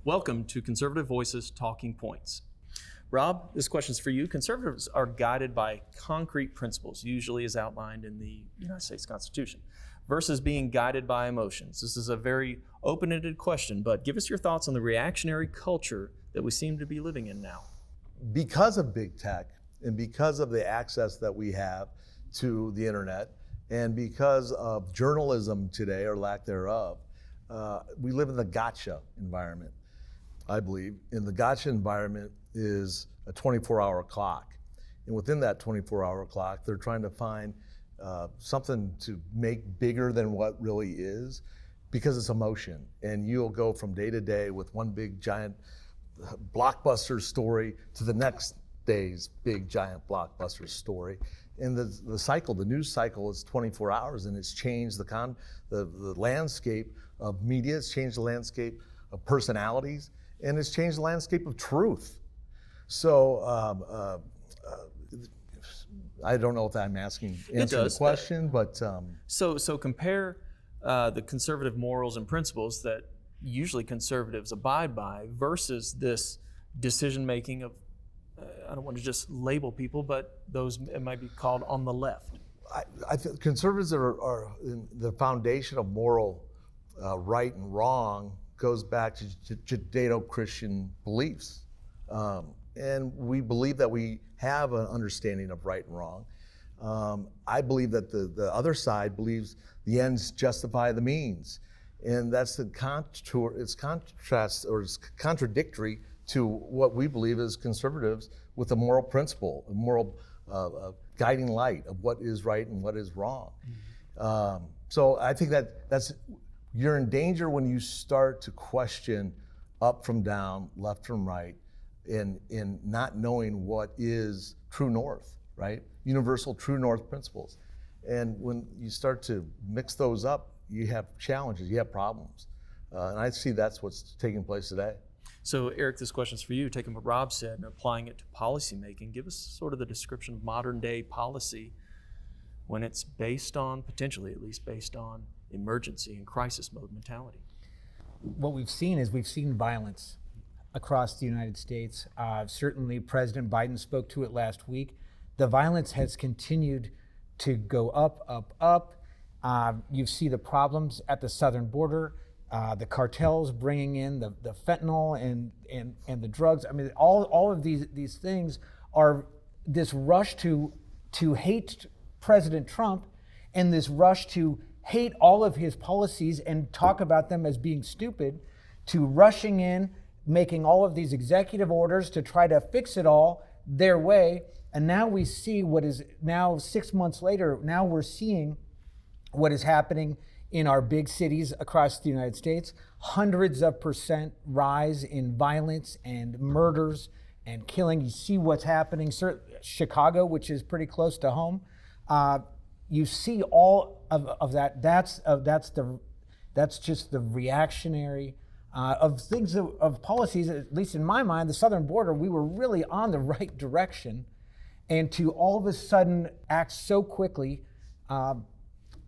Welcome to Conservative Voices Talking Points. Rob, this question is for you. Conservatives are guided by concrete principles, usually as outlined in the United States Constitution, versus being guided by emotions. This is a very open-ended question, but give us your thoughts on the reactionary culture that we seem to be living in now. Because of big tech and because of the access that we have to the internet and because of journalism today, or lack thereof, we live in the gotcha environment, I believe. And the gotcha environment is a 24-hour clock. And within that 24-hour clock, they're trying to find something to make bigger than what really is, because it's emotion. And you'll go from day to day with one big giant blockbuster story to the next day's big giant blockbuster story. And the cycle, the news cycle, is 24 hours, and it's changed the landscape of media. It's changed the landscape of personalities, and it's changed the landscape of truth. So I don't know if I'm answering the question, but so compare the conservative morals and principles that usually conservatives abide by versus this decision making of, I don't want to just label people, but those it might be called on the left. I think conservatives are in the foundation of moral right and wrong goes back to Judeo-Christian beliefs. And we believe that we have an understanding of right and wrong. I believe that the other side believes the ends justify the means. And that's the contour, it's contrast, or it's contradictory to what we believe as conservatives with a moral principle, a moral guiding light of what is right and what is wrong. So I think that's you're in danger when you start to question up from down, left from right, in not knowing what is true north, right? Universal true north principles. And when you start to mix those up, you have challenges, you have problems. And I see that's what's taking place today. So Eric, this question's for you, taking what Rob said and applying it to policymaking. Give us sort of the description of modern day policy when it's based on, potentially at least based on, emergency and crisis mode mentality. What we've seen violence across the United States. Certainly President Biden spoke to it last week. The violence has continued to go up. You see the problems at the southern border, the cartels bringing in the fentanyl and the drugs. I mean, all of these things are this rush to hate President Trump and this rush to hate all of his policies and talk about them as being stupid, to rushing in, making all of these executive orders to try to fix it all their way. And now we see what is now 6 months later, now we're seeing what is happening in our big cities across the United States. Hundreds of % rise in violence and murders and killing. You see what's happening. Chicago, which is pretty close to home. You see all of that. That's just the reactionary of things, of policies. At least in my mind, the southern border, we were really on the right direction, and to all of a sudden act so quickly.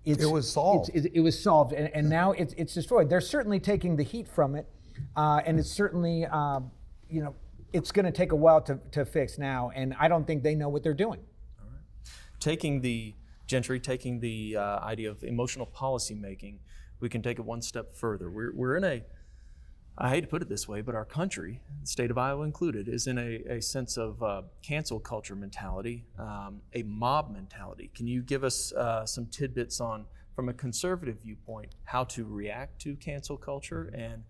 It was solved. It was solved, and now it's destroyed. They're certainly taking the heat from it, and it's certainly it's going to take a while to fix now. And I don't think they know what they're doing. All right. Taking the idea of emotional policy making, we can take it one step further. We're in a, I hate to put it this way, but our country, the state of Iowa included, is in a sense of cancel culture mentality, a mob mentality. Can you give us some tidbits on, from a conservative viewpoint, how to react to cancel culture and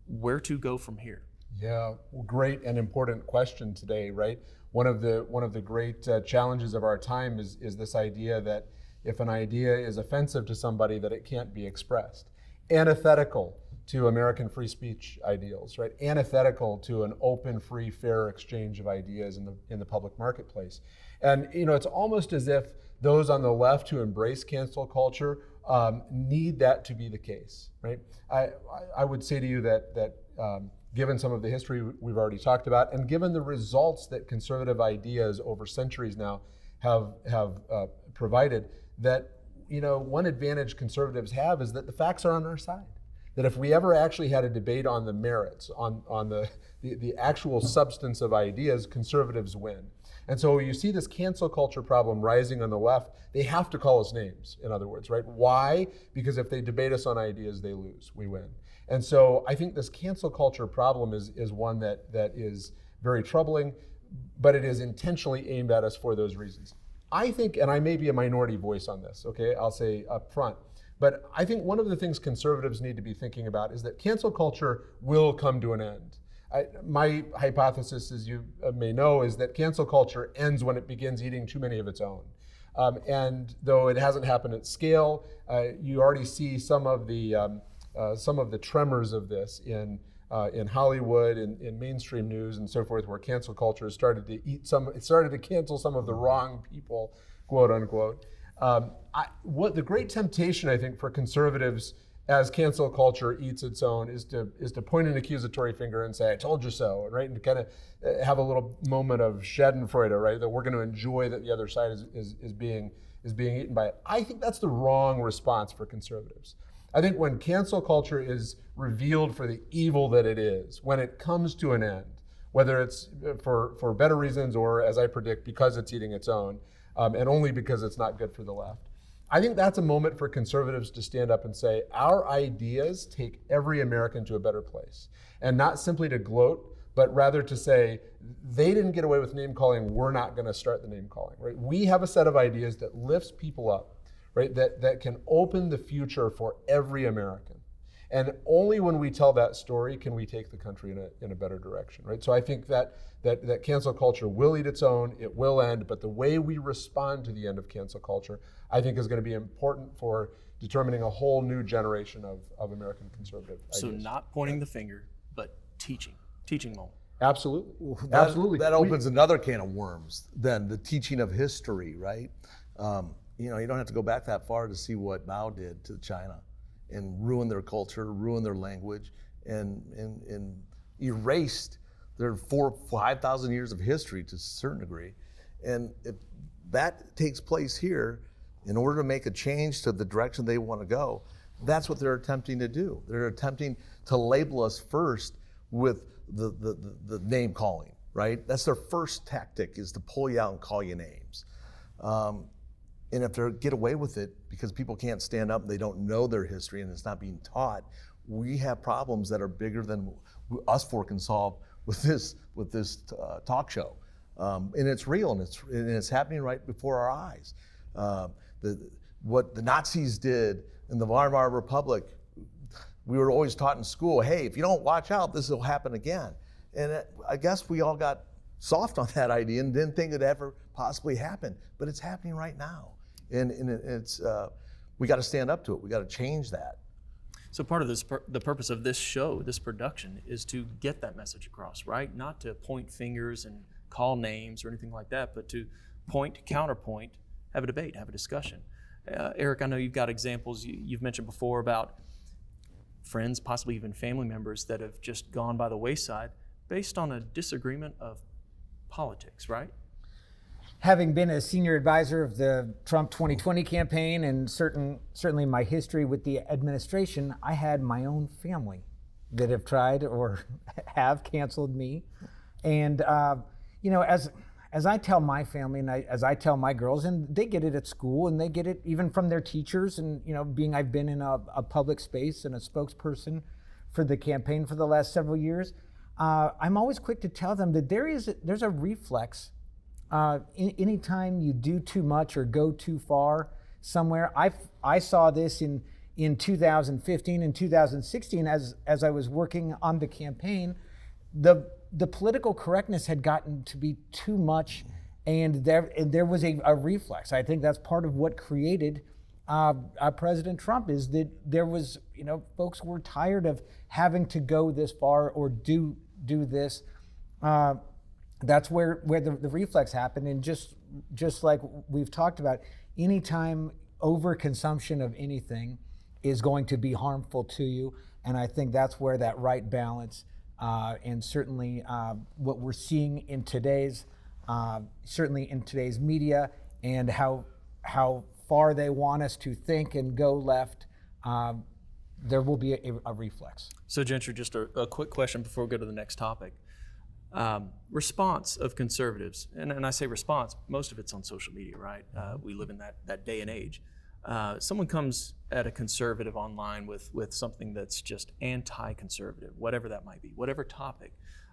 where to go from here? Yeah, great and important question today, right? One of the great challenges of our time is this idea that if an idea is offensive to somebody, that it can't be expressed. Antithetical to American free speech ideals, right? Antithetical to an open, free, fair exchange of ideas in the public marketplace. And it's almost as if those on the left who embrace cancel culture need that to be the case, right? I would say to you that given some of the history we've already talked about, and given the results that conservative ideas over centuries now have provided, that one advantage conservatives have is that the facts are on our side. that if we ever actually had a debate on the merits, on the actual substance of ideas, conservatives win. And so you see this cancel culture problem rising on the left. They have to call us names, in other words, right? Why? Because if they debate us on ideas, they lose, we win. And so I think this cancel culture problem is one that is very troubling, but it is intentionally aimed at us for those reasons. I think, and I may be a minority voice on this, okay, I'll say up front, but I think one of the things conservatives need to be thinking about is that cancel culture will come to an end. My hypothesis, as you may know, is that cancel culture ends when it begins eating too many of its own. And though it hasn't happened at scale, you already see some of the tremors of this in Hollywood, in mainstream news, and so forth, where cancel culture has started to it started to cancel some of the wrong people, quote unquote. What the great temptation, I think, for conservatives as cancel culture eats its own is to point an accusatory finger and say, "I told you so," right? And to kind of have a little moment of Schadenfreude, right? That we're going to enjoy that the other side is being eaten by it. I think that's the wrong response for conservatives. I think when cancel culture is revealed for the evil that it is, when it comes to an end, whether it's for better reasons or, as I predict, because it's eating its own, and only because it's not good for the left, I think that's a moment for conservatives to stand up and say, our ideas take every American to a better place. And not simply to gloat, but rather to say, they didn't get away with name calling, we're not gonna start the name calling, right? We have a set of ideas that lifts people up, right? That can open the future for every American. And only when we tell that story can we take the country in a better direction, right? So I think that cancel culture will eat its own, it will end, but the way we respond to the end of cancel culture, I think, is going to be important for determining a whole new generation of American conservative ideas. So not pointing the finger, but teaching moment. Absolutely. Absolutely. That opens another can of worms, then the teaching of history, right? You don't have to go back that far to see what Mao did to China and ruin their culture, ruin their language, and erased their 5,000 years of history to a certain degree. And if that takes place here, in order to make a change to the direction they want to go, that's what they're attempting to do. They're attempting to label us first with the name calling, right? That's their first tactic, is to pull you out and call you names. And if they get away with it because people can't stand up, they don't know their history, and it's not being taught, we have problems that are bigger than us four can solve with this talk show. And it's real, and it's happening right before our eyes. What the Nazis did in the Weimar Republic, we were always taught in school, hey, if you don't watch out, this will happen again. And I guess we all got soft on that idea and didn't think it'd ever possibly happen, but it's happening right now. And it's we got to stand up to it. We got to change that. So part of the purpose of this show, this production, is to get that message across, right? Not to point fingers and call names or anything like that, but to point, counterpoint, have a debate, have a discussion. Eric, I know you've got examples you've mentioned before about friends, possibly even family members, that have just gone by the wayside based on a disagreement of politics, right? Having been a senior advisor of the Trump 2020 campaign and certainly my history with the administration, I had my own family that have tried or have canceled me. And as I tell my family and as I tell my girls, and they get it at school and they get it even from their teachers, and I've been in a public space and a spokesperson for the campaign for the last several years, I'm always quick to tell them that there's a reflex. Anytime you do too much or go too far somewhere, I saw this in 2015 and 2016 as I was working on the campaign. The political correctness had gotten to be too much, and there was a reflex. I think that's part of what created President Trump, is that there was, folks were tired of having to go this far or do this. That's where the reflex happened. And just like we've talked about, anytime overconsumption of anything is going to be harmful to you. And I think that's where that right balance, and certainly what we're seeing in today's media, and how far they want us to think and go left, there will be a reflex. So Gentry, just a quick question before we go to the next topic. Response of conservatives, and I say response, most of it's on social media, right? We live in that day and age. Someone comes at a conservative online with something that's just anti-conservative, whatever that might be, whatever topic.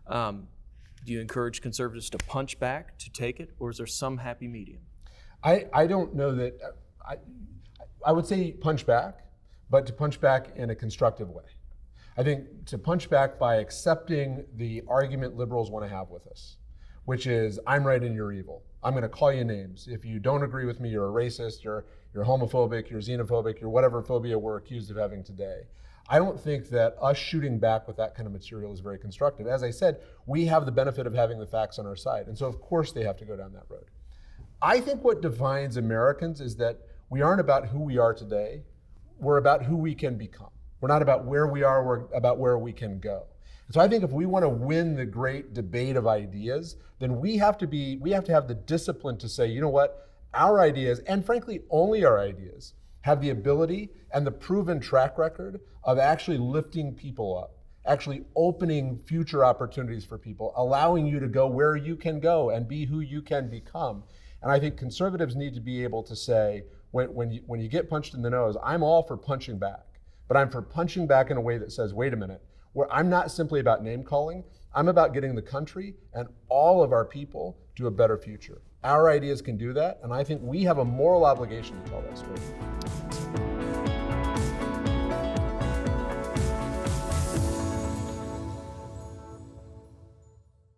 Do you encourage conservatives to punch back, to take it, or is there some happy medium? I don't know that, I would say punch back, but to punch back in a constructive way. I think to punch back by accepting the argument liberals want to have with us, which is, I'm right and you're evil. I'm going to call you names. If you don't agree with me, you're a racist, you're homophobic, you're xenophobic, you're whatever phobia we're accused of having today. I don't think that us shooting back with that kind of material is very constructive. As I said, we have the benefit of having the facts on our side, and so of course they have to go down that road. I think what defines Americans is that we aren't about who we are today, we're about who we can become. We're not about where we are, we're about where we can go. So I think if we want to win the great debate of ideas, then we have to have the discipline to say, you know what, our ideas, and frankly only our ideas, have the ability and the proven track record of actually lifting people up, actually opening future opportunities for people, allowing you to go where you can go and be who you can become. And I think conservatives need to be able to say, when you get punched in the nose, I'm all for punching back, but I'm for punching back in a way that says, wait a minute, where I'm not simply about name calling, I'm about getting the country and all of our people to a better future. Our ideas can do that, and I think we have a moral obligation to tell that story.